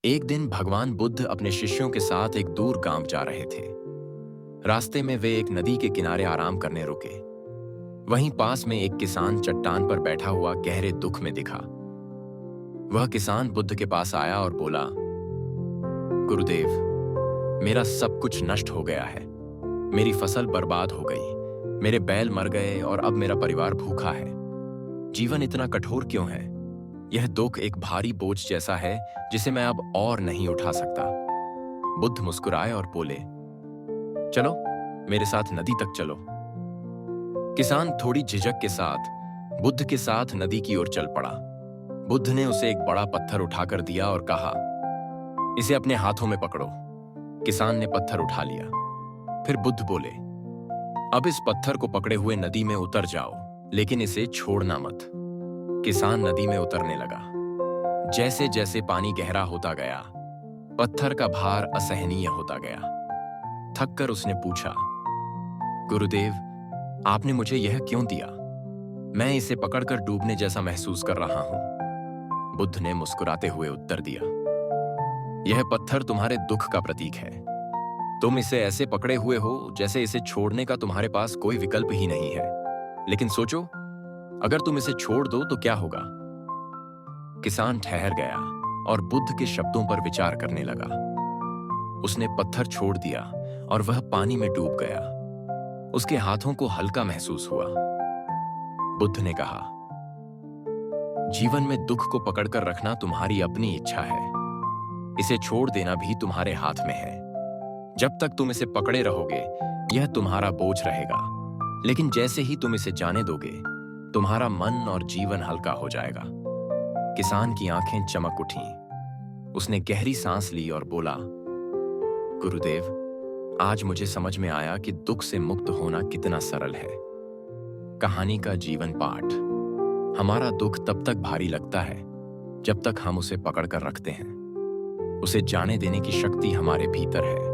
एक दिन भगवान बुद्ध अपने शिष्यों के साथ एक दूर गांव जा रहे थे। रास्ते में वे एक नदी के किनारे आराम करने रुके। वहीं पास में एक किसान चट्टान पर बैठा हुआ गहरे दुख में दिखा। वह किसान बुद्ध के पास आया और बोला, गुरुदेव, मेरा सब कुछ नष्ट हो गया है। मेरी फसल बर्बाद हो गई, मेरे बैल मर गए और अब मेरा परिवार भूखा है। जीवन इतना कठोर क्यों है? यह दुख एक भारी बोझ जैसा है जिसे मैं अब और नहीं उठा सकता। बुद्ध मुस्कुराए और बोले, चलो मेरे साथ नदी तक चलो। किसान थोड़ी झिझक के साथ बुद्ध के साथ नदी की ओर चल पड़ा। बुद्ध ने उसे एक बड़ा पत्थर उठाकर दिया और कहा, इसे अपने हाथों में पकड़ो। किसान ने पत्थर उठा लिया। फिर बुद्ध बोले, अब इस पत्थर को पकड़े हुए नदी में उतर जाओ, लेकिन इसे छोड़ना मत। किसान नदी में उतरने लगा। जैसे जैसे पानी गहरा होता गया, पत्थर का भार असहनीय होता गया। थक कर उसने पूछा, गुरुदेव, आपने मुझे यह क्यों दिया? मैं इसे पकड़कर डूबने जैसा महसूस कर रहा हूं। बुद्ध ने मुस्कुराते हुए उत्तर दिया, यह पत्थर तुम्हारे दुख का प्रतीक है। तुम इसे ऐसे पकड़े हुए हो जैसे इसे छोड़ने का तुम्हारे पास कोई विकल्प ही नहीं है। लेकिन सोचो, अगर तुम इसे छोड़ दो तो क्या होगा? किसान ठहर गया और बुद्ध के शब्दों पर विचार करने लगा। उसने पत्थर छोड़ दिया और वह पानी में डूब गया। उसके हाथों को हल्का महसूस हुआ। बुद्ध ने कहा, जीवन में दुख को पकड़कर रखना तुम्हारी अपनी इच्छा है। इसे छोड़ देना भी तुम्हारे हाथ में है। जब तक तुम इसे पकड़े रहोगे, यह तुम्हारा बोझ रहेगा। लेकिन जैसे ही तुम इसे जाने दोगे, तुम्हारा मन और जीवन हल्का हो जाएगा। किसान की आंखें चमक उठीं। उसने गहरी सांस ली और बोला, गुरुदेव, आज मुझे समझ में आया कि दुख से मुक्त होना कितना सरल है। कहानी का जीवन पाठ, हमारा दुख तब तक भारी लगता है जब तक हम उसे पकड़ कर रखते हैं। उसे जाने देने की शक्ति हमारे भीतर है।